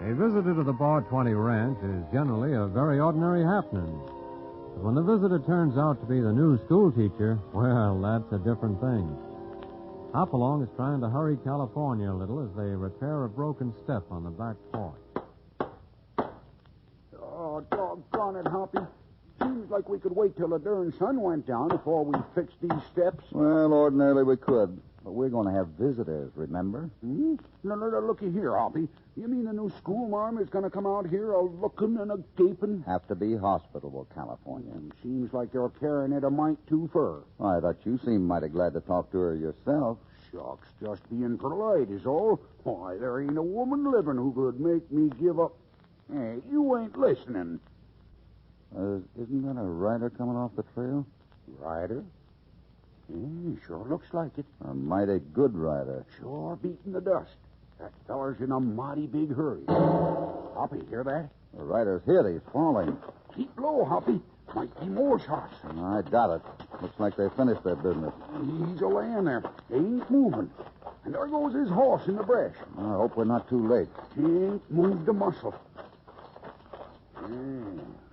A visitor to the Bar 20 Ranch is generally a very ordinary happening. But when the visitor turns out to be the new school teacher, well, that's a different thing. Hopalong is trying to hurry California a little as they repair a broken step on the back porch. Oh, doggone it, Hoppy. Seems like we could wait till the darn sun went down before we fixed these steps. Well, ordinarily we could. But we're going to have visitors, remember? Hmm? No, looky here, Hoppy. You mean the new schoolmarm is going to come out here a-looking and a-gaping? Have to be hospitable, California. Seems like they're carrying it a mite too far. I thought you seemed mighty glad to talk to her yourself. Shucks, just being polite is all. Why, there ain't a woman living who could make me give up. Hey, you ain't listening. Isn't that a rider coming off the trail? Rider? Yeah, sure looks like it. A mighty good rider. Sure beating the dust. That feller's in a mighty big hurry. Hoppy, hear that? The rider's hit. He's falling. Keep low, Hoppy. Might be more shots. I got it. Looks like they finished their business. He's a-laying there. He ain't moving. And there goes his horse in the brush. I hope we're not too late. He ain't moved a muscle.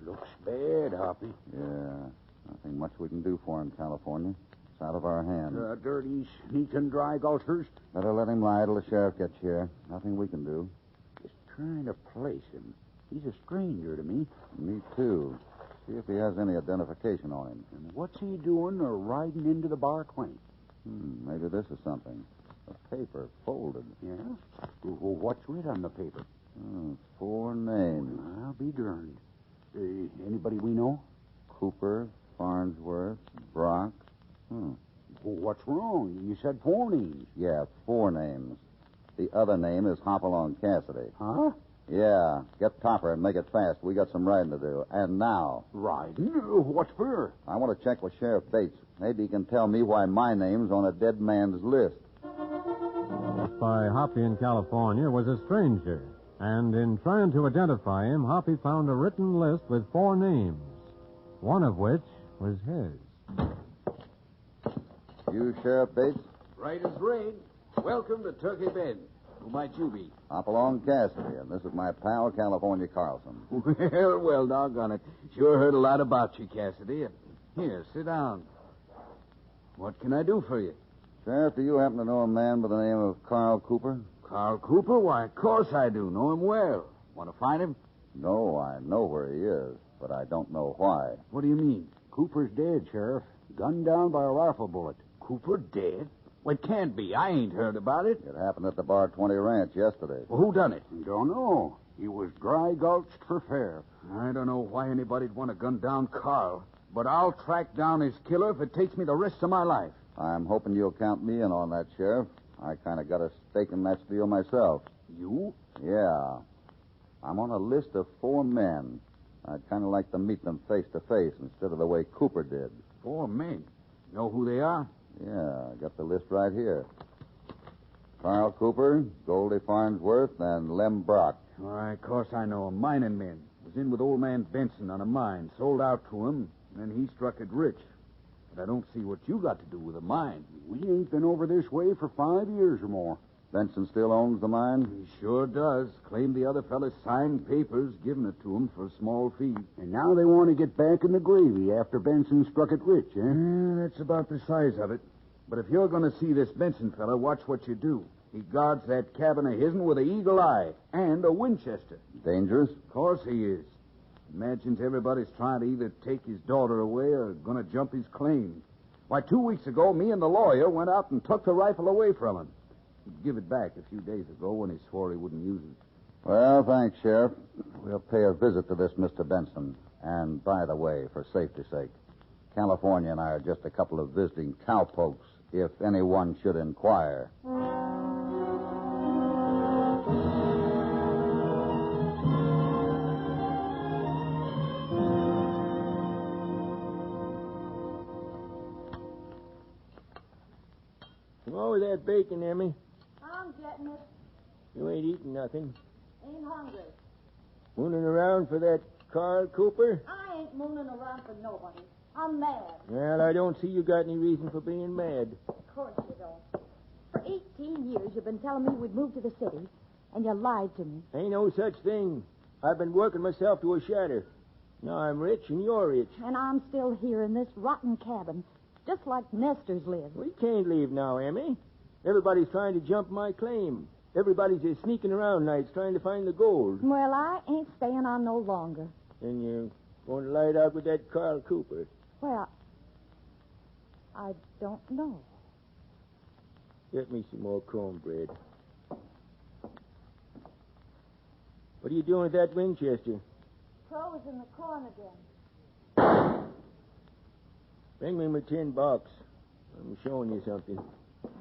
Looks bad, Hoppy. Yeah. Nothing much we can do for him, California. It's out of our hands. Dirty, sneaking dry gulchers. Better let him lie till the sheriff gets here. Nothing we can do. Just trying to place him. He's a stranger to me. Me, too. See if he has any identification on him. And what's he doing riding into the Bar 20? Maybe this is something. A paper folded. Yeah? Well, what's writ on the paper? 4 names. I'll be darned. Anybody we know? Cooper, Farnsworth, Brock. Well, what's wrong? You said 4 names. Yeah, 4 names. The other name is Hopalong Cassidy. Huh? Yeah. Get Topper and make it fast. We got some riding to do. And now. Riding? What for? I want to check with Sheriff Bates. Maybe he can tell me why my name's on a dead man's list. By Hoppy in California was a stranger. And in trying to identify him, Hoppy found a written list with 4 names, one of which was his. You, Sheriff Bates? Right as rain. Welcome to Turkey Bend. Who might you be? Hopalong Cassidy, and this is my pal, California Carlson. Well, doggone it. Sure heard a lot about you, Cassidy. Here, sit down. What can I do for you? Sheriff, do you happen to know a man by the name of Carl Cooper? Carl Cooper? Why, of course I do. Know him well. Want to find him? No, I know where he is, but I don't know why. What do you mean? Cooper's dead, Sheriff. Gunned down by a rifle bullet. Cooper dead? Well, it can't be. I ain't heard about it. It happened at the Bar 20 Ranch yesterday. Well, who done it? Don't know. He was dry gulched for fair. I don't know why anybody'd want to gun down Carl, but I'll track down his killer if it takes me the rest of my life. I'm hoping you'll count me in on that, Sheriff. I kind of got a stake in that deal myself. You? Yeah. I'm on a list of 4 men. I'd kind of like to meet them face to face instead of the way Cooper did. 4 men? Know who they are? Yeah, I got the list right here. Carl Cooper, Goldie Farnsworth, and Lem Brock. Why, of course I know him. Mining men. Was in with old man Benson on a mine. Sold out to him, and then he struck it rich. But I don't see what you got to do with a mine. We ain't been over this way for 5 years or more. Benson still owns the mine? He sure does. Claimed the other fellas signed papers giving it to him for a small fee. And now they want to get back in the gravy after Benson struck it rich, eh? Yeah, that's about the size of it. But if you're going to see this Benson fella, watch what you do. He guards that cabin of his'n with an eagle eye and a Winchester. Dangerous? Of course he is. Imagines everybody's trying to either take his daughter away or going to jump his claim. Why, 2 weeks ago, me and the lawyer went out and took the rifle away from him. He'd give it back a few days ago when he swore he wouldn't use it. Well, thanks, Sheriff. We'll pay a visit to this Mr. Benson. And, by the way, for safety's sake, California and I are just a couple of visiting cowpokes, if anyone should inquire. What was that bacon, Emmy? I'm getting it. You ain't eating nothing. Ain't hungry. Mooning around for that Carl Cooper? I ain't mooning around for nobody. I'm mad. Well, I don't see you got any reason for being mad. Of course you don't. For 18 years, you've been telling me we'd move to the city. and you lied to me. Ain't no such thing. I've been working myself to a shatter. Now I'm rich and you're rich. And I'm still here in this rotten cabin, just like Nestor's live. We can't leave now, Emmy. Everybody's trying to jump my claim. Everybody's just sneaking around nights trying to find the gold. Well, I ain't staying on no longer. And you're going to light out with that Carl Cooper. Well, I don't know. Get me some more cornbread. What are you doing with that Winchester? Crow's in the corn again. Bring me my tin box. I'm showing you something.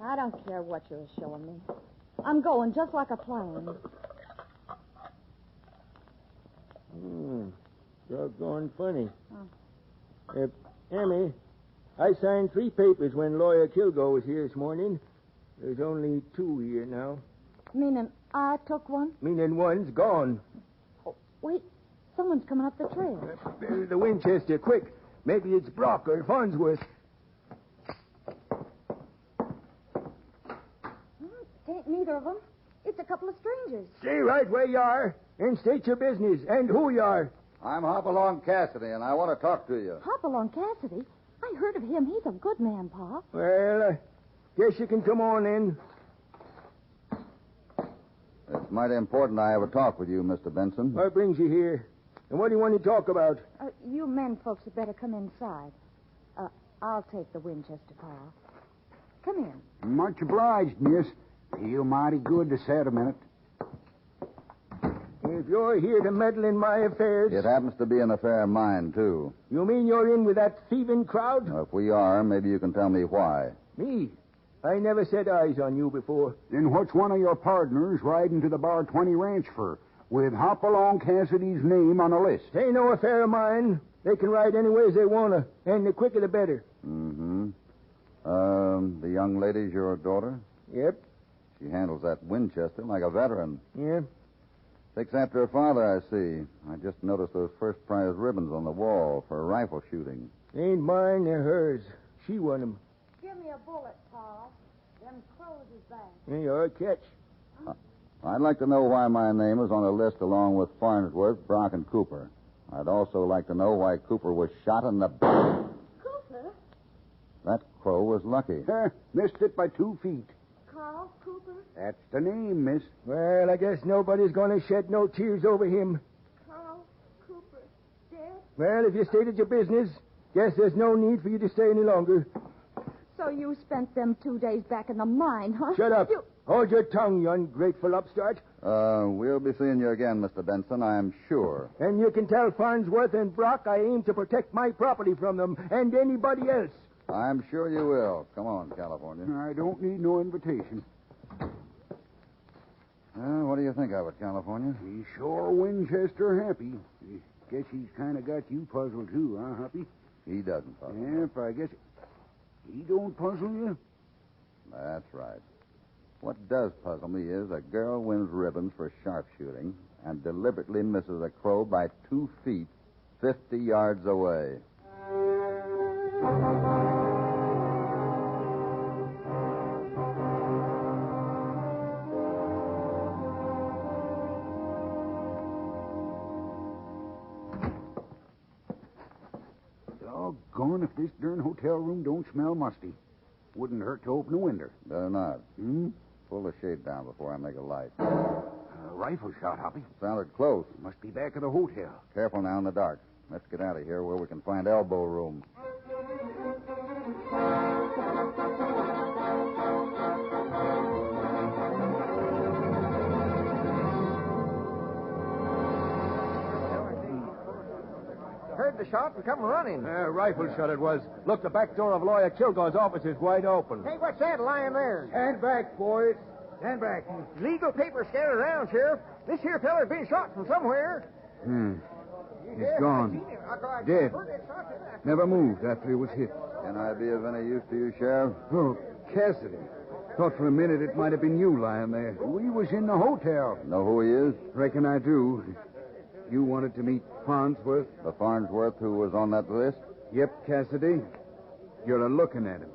I don't care what you're showing me. I'm going just like I planned. Doggone funny. Oh. Emmy, I signed 3 papers when Lawyer Kilgore was here this morning. There's only 2 here now. Meaning I took one? Meaning one's gone. Oh, wait, someone's coming up the trail. The Winchester, quick. Maybe it's Brock or Farnsworth. It ain't neither of them. It's a couple of strangers. Stay right where you are and state your business and who you are. I'm Hopalong Cassidy, and I want to talk to you. Hopalong Cassidy? I heard of him. He's a good man, Pa. Well, guess you can come on in. It's mighty important I have a talk with you, Mr. Benson. What brings you here? And what do you want to talk about? You men folks had better come inside. I'll take the Winchester, Pa. Come in. Much obliged, miss. Feel mighty good to sit a minute. If you're here to meddle in my affairs... It happens to be an affair of mine, too. You mean you're in with that thieving crowd? Now, if we are, maybe you can tell me why. Me? I never set eyes on you before. Then what's one of your partners riding to the Bar 20 ranch for, with Hopalong Cassidy's name on a list? It ain't no affair of mine. They can ride any ways they want to, and the quicker the better. Mm-hmm. The young lady's your daughter? Yep. She handles that Winchester like a veteran. Yeah. Takes after her father, I see. I just noticed those first prize ribbons on the wall for rifle shooting. Ain't mine, they're hers. She won them. Give me a bullet, Pa. Them crows is back. Hey, you're a catch. I'd like to know why my name is on the list along with Farnsworth, Brock, and Cooper. I'd also like to know why Cooper was shot in the back. Cooper? That crow was lucky. Missed it by 2 feet. Carl Cooper? That's the name, miss. Well, I guess nobody's going to shed no tears over him. Carl Cooper dead? Well, if you stated your business, guess there's no need for you to stay any longer. So you spent them 2 days back in the mine, huh? Shut up. You... Hold your tongue, you ungrateful upstart. We'll be seeing you again, Mr. Benson, I'm sure. And you can tell Farnsworth and Brock I aim to protect my property from them and anybody else. I'm sure you will. Come on, California. I don't need no invitation. What do you think of it, California? He's sure Winchester happy. Guess he's kind of got you puzzled, too, huh, Hoppy? He doesn't puzzle. Yep, I guess he don't puzzle you. That's right. What does puzzle me is a girl wins ribbons for sharpshooting and deliberately misses a crow by 2 feet 50 yards away. Doggone if this darn hotel room don't smell musty. Wouldn't hurt to open a window. Better not. Hmm? Pull the shade down before I make a light. A rifle shot, Hoppy. Sounded close. Must be back at the hotel. Careful now in the dark. Let's get out of here where we can find elbow room. Heard the shot and come running. Rifle shot it was. Look, the back door of Lawyer Kilgore's office is wide open. Hey, what's that lying there? Stand back, boys. Stand back. Legal papers scattered around, Sheriff. This here feller's been shot from somewhere. He's gone. Dead. Never moved after he was hit. Can I be of any use to you, Sheriff? Oh, Cassidy. Thought for a minute it might have been you lying there. We was in the hotel. Know who he is? Reckon I do. You wanted to meet Farnsworth? The Farnsworth who was on that list? Yep, Cassidy. You're a-looking at him.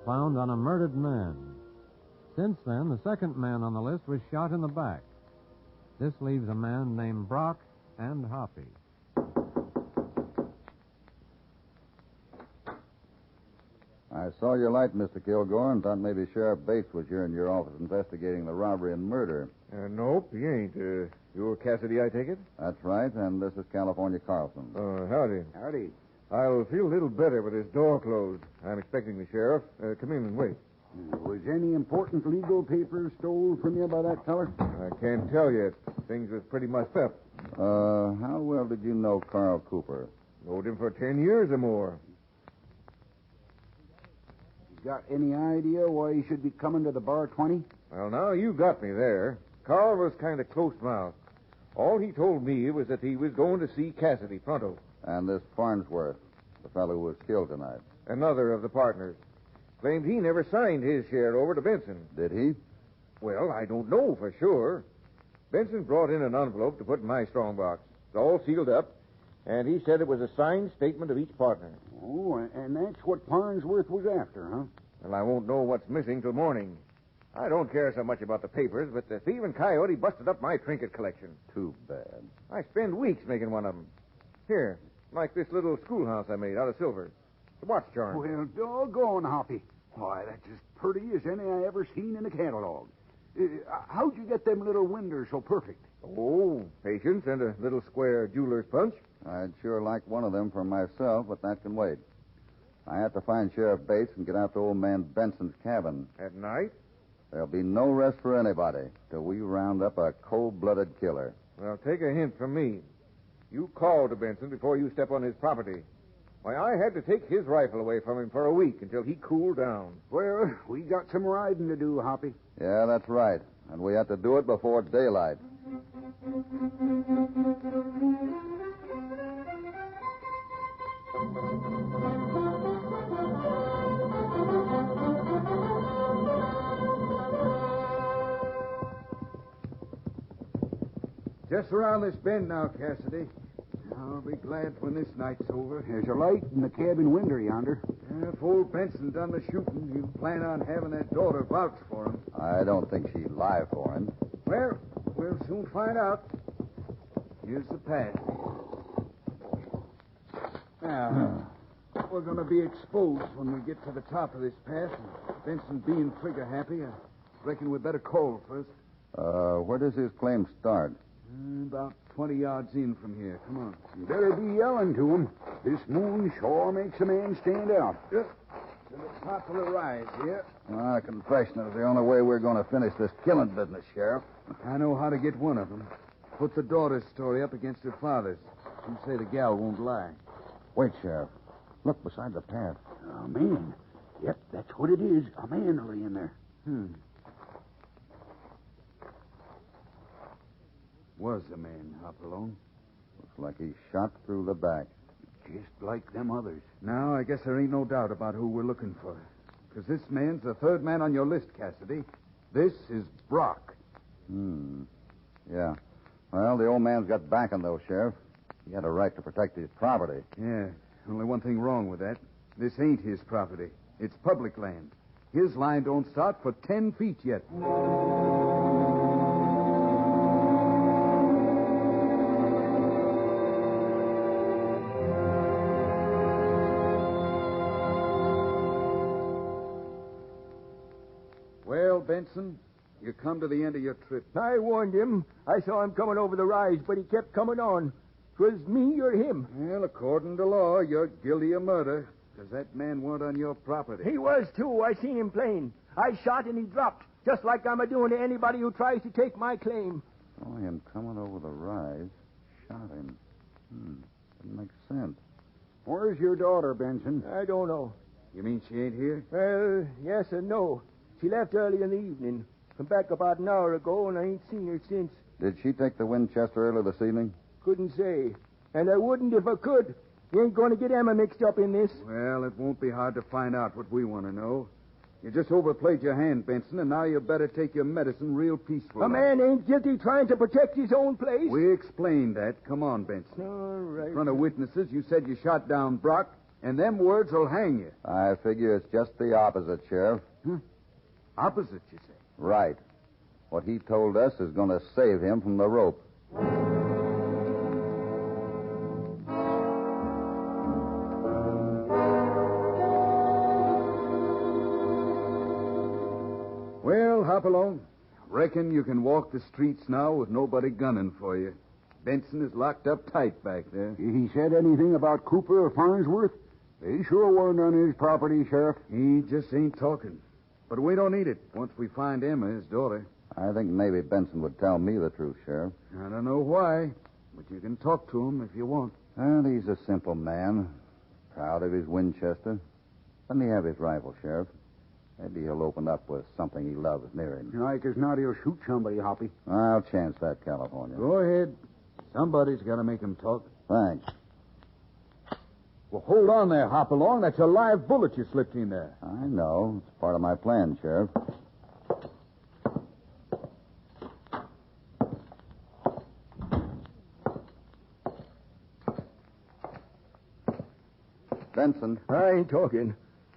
Found on a murdered man. Since then, the second man on the list was shot in the back. This leaves a man named Brock and Hoppy. I saw your light, Mr. Kilgore, and thought maybe Sheriff Bates was here in your office investigating the robbery and murder. Nope, he ain't. You're Cassidy, I take it? That's right, and this is California Carlson. Howdy. Howdy. I'll feel a little better with this door closed. I'm expecting the sheriff. Come in and wait. Was any important legal papers stole from you by that feller? I can't tell yet. Things was pretty mussed up. How well did you know Carl Cooper? Knowed him for 10 years or more. Got any idea why he should be coming to the bar 20? Well, now you got me there. Carl was kind of close-mouthed. All he told me was that he was going to see Cassidy pronto. And this Farnsworth, the fellow who was killed tonight. Another of the partners. Claimed he never signed his share over to Benson. Did he? Well, I don't know for sure. Benson brought in an envelope to put in my strongbox. It's all sealed up, and he said it was a signed statement of each partner. Oh, and that's what Farnsworth was after, huh? Well, I won't know what's missing till morning. I don't care so much about the papers, but the thieving coyote busted up my trinket collection. Too bad. I spend weeks making one of them. Here, like this little schoolhouse I made out of silver. It's a watch charm. Well, doggone, Hoppy. Why, that's as pretty as any I ever seen in a catalog. How'd you get them little windows so perfect? Oh, patience and a little square jeweler's punch. I'd sure like one of them for myself, but that can wait. I have to find Sheriff Bates and get out to old man Benson's cabin. At night? There'll be no rest for anybody till we round up a cold-blooded killer. Well, take a hint from me. You call to Benson before you step on his property. Why, I had to take his rifle away from him for a week until he cooled down. Well, we got some riding to do, Hoppy. Yeah, that's right. And we have to do it before daylight. Just around this bend now, Cassidy. I'll be glad when this night's over. There's a light in the cabin window yonder. If old Benson done the shooting, you plan on having that daughter vouch for him. I don't think she'd lie for him. Well, we'll soon find out. Here's the path. Now, we're going to be exposed when we get to the top of this path. And Benson being trigger happy, I reckon we'd better call first. Where does his claim start? About 20 yards in from here. Come on. You better be yelling to him. This moon sure makes a man stand out. To the top of the rise here. A confession is the only way we're going to finish this killing business, Sheriff. I know how to get one of them. Put the daughter's story up against her father's. You say the gal won't lie. Wait, Sheriff. Look beside the path. Oh, man. Yep, that's what it is. A man laying there. Was a man, Hopalong. Looks like he's shot through the back. Just like them others. Now, I guess there ain't no doubt about who we're looking for. Because this man's the third man on your list, Cassidy. This is Brock. Yeah. Well, the old man's got backing, though, Sheriff. He had a right to protect his property. Yeah, only one thing wrong with that. This ain't his property. It's public land. His line don't start for 10 feet yet. Well, Benson, you come to the end of your trip. I warned him. I saw him coming over the rise, but he kept coming on. 'Twas me or him. Well, according to law, you're guilty of murder, because that man weren't on your property. He was, too. I seen him plain. I shot and he dropped, just like I'm a-doing to anybody who tries to take my claim. Saw him coming over the rise. Shot him. Doesn't make sense. Where's your daughter, Benson? I don't know. You mean she ain't here? Well, yes and no. She left early in the evening. Come back about an hour ago, and I ain't seen her since. Did she take the Winchester early this evening? Couldn't say. And I wouldn't if I could. You ain't going to get Emma mixed up in this. Well, it won't be hard to find out what we want to know. You just overplayed your hand, Benson, and now you better take your medicine real peaceful. A man ain't guilty trying to protect his own place. We explained that. Come on, Benson. All right. In front of witnesses, you said you shot down Brock, and them words will hang you. I figure it's just the opposite, Sheriff. Opposite, you say? Right. What he told us is going to save him from the rope. Well, Hopalong, reckon you can walk the streets now with nobody gunning for you. Benson is locked up tight back there. He said anything about Cooper or Farnsworth? They sure weren't on his property, Sheriff. He just ain't talking. But we don't need it once we find Emma, his daughter. I think maybe Benson would tell me the truth, Sheriff. I don't know why, but you can talk to him if you want. Well, he's a simple man, proud of his Winchester. Let me have his rifle, Sheriff. Maybe he'll open up with something he loves near him. Like as not, he'll shoot somebody, Hoppy. I'll chance that, California. Go ahead. Somebody's got to make him talk. Thanks. Well, hold on there, Hopalong. That's a live bullet you slipped in there. I know. It's part of my plan, Sheriff. Benson, I ain't talking.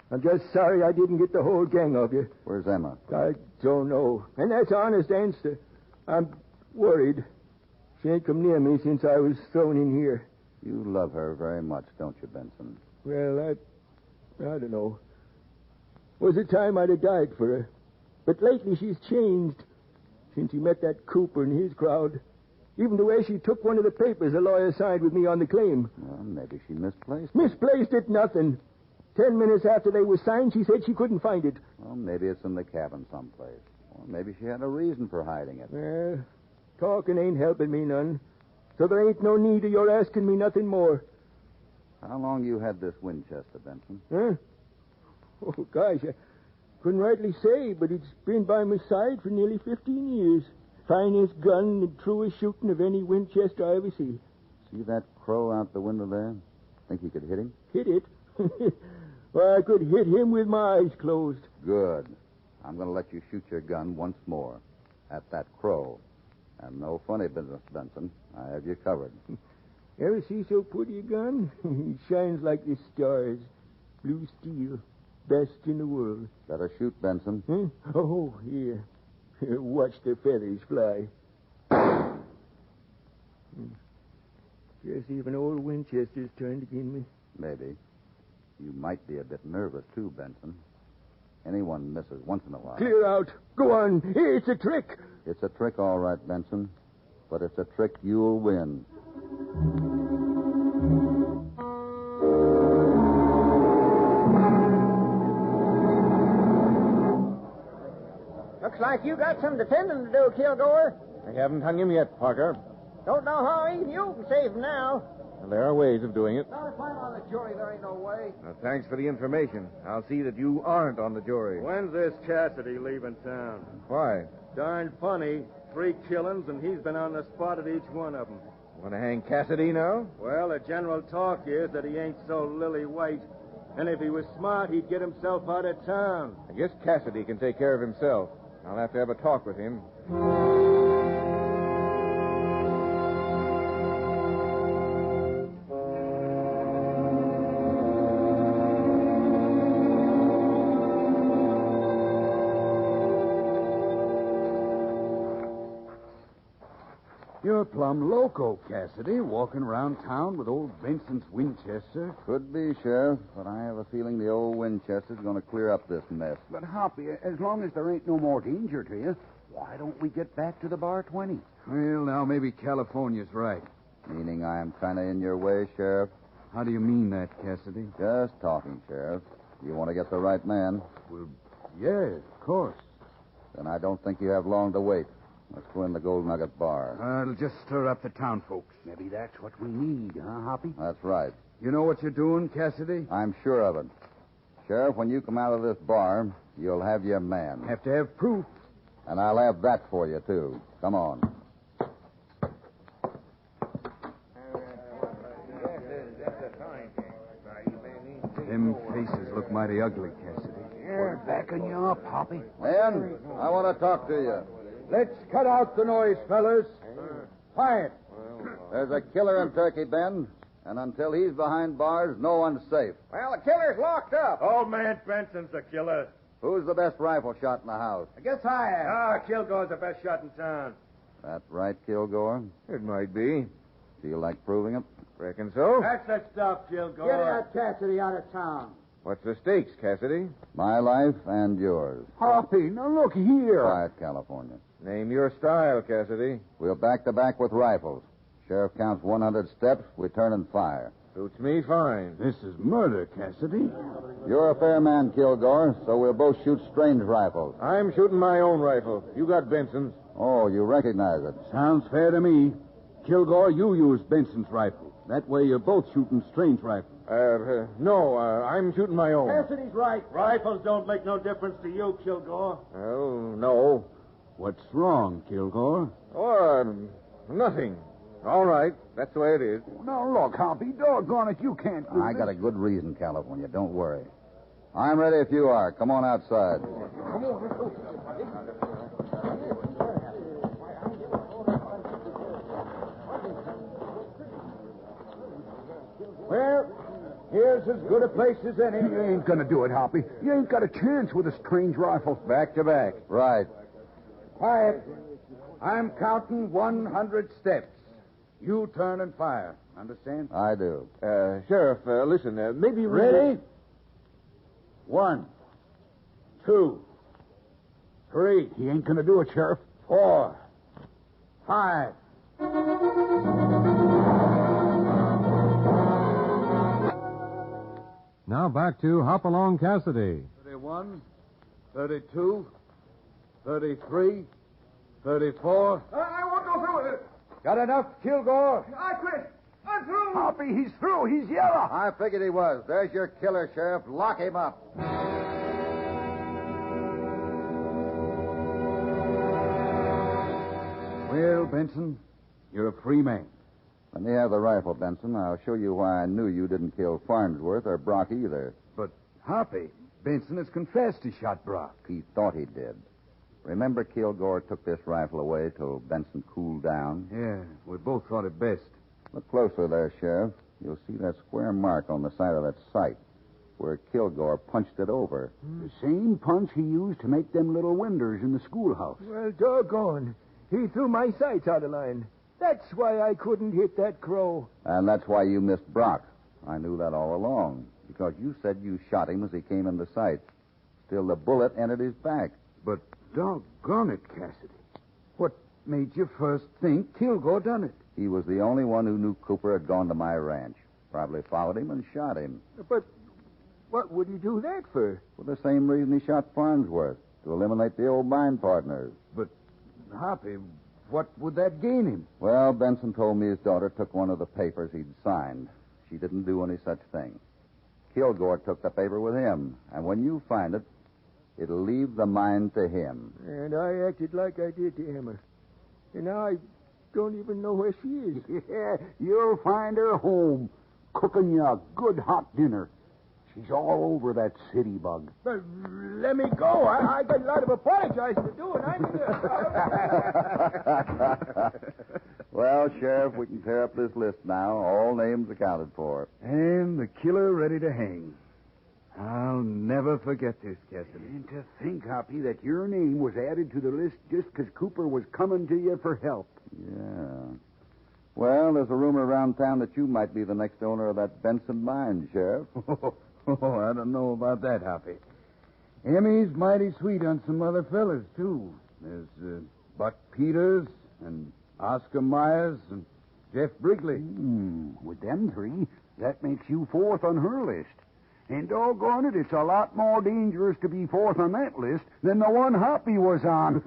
I'm just sorry I didn't get the whole gang of you. where's Emma? I don't know. And that's the honest answer. I'm worried. She ain't come near me since I was thrown in here. You love her very much, don't you, Benson? Well, I don't know. Was it time I'd have died for her? But lately she's changed since he met that Cooper and his crowd. Even the way she took one of the papers the lawyer signed with me on the claim. Well, maybe she misplaced it. Misplaced it, nothing. 10 minutes after they were signed, she said she couldn't find it. Well, maybe it's in the cabin someplace. Or maybe she had a reason for hiding it. Well, talking ain't helping me none. So there ain't no need of your asking me nothing more. How long you had this Winchester, Benson? Huh? Oh, gosh, I couldn't rightly say, but it's been by my side for nearly 15 years. Finest gun and truest shooting of any Winchester I ever see. See that crow out the window there? Think you could hit him? Hit it? Well, I could hit him with my eyes closed. Good. I'm going to let you shoot your gun once more at that crow. And no funny business, Benson. I have you covered. Ever see so pretty a gun? It shines like the stars. Blue steel. Best in the world. Better shoot, Benson. Huh? Oh, here. Watch the feathers fly. Just even old Winchester's turned against me. Maybe. You might be a bit nervous, too, Benson. Anyone misses once in a while. Clear out. Go on. It's a trick. It's a trick, all right, Benson. But it's a trick you'll win. Looks like you got some defending to do, Kilgore. They haven't hung him yet, Parker. Don't know how even you can save him now. And there are ways of doing it. Not if I'm on the jury, there ain't no way. Now, thanks for the information. I'll see that you aren't on the jury. When's this Cassidy leaving town? Why? Darn funny. 3 killings, and he's been on the spot at each one of them. Want to hang Cassidy now? Well, the general talk is that he ain't so lily white. And if he was smart, he'd get himself out of town. I guess Cassidy can take care of himself. I'll have to have a talk with him. You're plumb loco, Cassidy, walking around town with old Benson's Winchester. Could be, Sheriff, but I have a feeling the old Winchester's going to clear up this mess. But, Hoppy, as long as there ain't no more danger to you, why don't we get back to the Bar 20? Well, now, maybe California's right. Meaning I'm kind of in your way, Sheriff? How do you mean that, Cassidy? Just talking, Sheriff. You want to get the right man? Well, yeah, of course. Then I don't think you have long to wait. Let's go in the Gold Nugget Bar. It'll just stir up the town folks. Maybe that's what we need, huh, Hoppy? That's right. You know what you're doing, Cassidy? I'm sure of it. Sheriff, when you come out of this bar, you'll have your man. Have to have proof. And I'll have that for you, too. Come on. Them faces look mighty ugly, Cassidy. We're backing you up, Hoppy. Men, I want to talk to you. Let's cut out the noise, fellas. Quiet. There's a killer in Turkey Bend, And until he's behind bars, no one's safe. Well, the killer's locked up. Old man Benson's the killer. Who's the best rifle shot in the house? I guess I am. Ah, Kilgore's the best shot in town. That right, Kilgore? It might be. Feel like proving it? Reckon so. That's the stuff, Kilgore. Get that Cassidy out of town. What's the stakes, Cassidy? My life and yours. Hoppy, now look here. Quiet, California. Name your style, Cassidy. We'll back to back with rifles. Sheriff counts 100 steps. We turn and fire. Suits me fine. This is murder, Cassidy. You're a fair man, Kilgore, so we'll both shoot strange rifles. I'm shooting my own rifle. You got Benson's. Oh, you recognize it. Sounds fair to me. Kilgore, you use Benson's rifle. That way you're both shooting strange rifles. No, I'm shooting my own. Cassidy's right. Rifles don't make no difference to you, Kilgore. Well, no. What's wrong, Kilgore? Oh, nothing. All right. That's the way it is. Now, look, Hoppy, doggone it, you can't do I this. got a good reason, California. Don't worry. I'm ready if you are. Come on outside. Well, here's as good a place as any. You ain't gonna do it, Hoppy. You ain't got a chance with a strange rifle. Back to back. Right. Quiet. I'm counting 100 steps. You turn and fire. Understand? I do. Sheriff, listen, maybe we... Ready? 1, 2, 3. He ain't gonna do it, Sheriff. 4, 5. Now back to Hopalong Cassidy. 31, 32, 33, 34. I won't go through with it. Got enough, Kilgore? I quit. I'm through. Hoppy, he's through. He's yellow. I figured he was. There's your killer, Sheriff. Lock him up. Well, Benson, you're a free man. Let me have the rifle, Benson. I'll show you why I knew you didn't kill Farnsworth or Brock either. But, Hoppy, Benson has confessed he shot Brock. He thought he did. Remember, Kilgore took this rifle away till Benson cooled down? Yeah, we both thought it best. Look closer there, Sheriff. You'll see that square mark on the side of that sight where Kilgore punched it over. The same punch he used to make them little windows in the schoolhouse. Well, doggone. He threw my sights out of line. That's why I couldn't hit that crow. And that's why you missed Brock. I knew that all along, because you said you shot him as he came into sight. Still, the bullet entered his back. But doggone it, Cassidy. What made you first think Kilgore done it? He was the only one who knew Cooper had gone to my ranch. Probably followed him and shot him. But what would he do that for? For the same reason he shot Farnsworth, to eliminate the old mine partners. But, Hoppy, what would that gain him? Well, Benson told me his daughter took one of the papers he'd signed. She didn't do any such thing. Kilgore took the paper with him, and when you find it, it'll leave the mine to him. And I acted like I did to Emma. And now I don't even know where she is. Yeah, you'll find her home, cooking you a good hot dinner. She's all over that city bug. But let me go. I got a lot of apologizing to do, and I'm... Well, Sheriff, we can tear up this list now. All names accounted for. And the killer ready to hang. I'll never forget this, Cassidy. And to think, Hoppy, that your name was added to the list just because Cooper was coming to you for help. Yeah. Well, there's a rumor around town that you might be the next owner of that Benson mine, Sheriff. Oh, I don't know about that, Hoppy. Emmy's mighty sweet on some other fellas, too. There's Buck Peters and Oscar Myers and Jeff Brigley. With them three, that makes you fourth on her list. And doggone it, it's a lot more dangerous to be fourth on that list than the one Hoppy was on.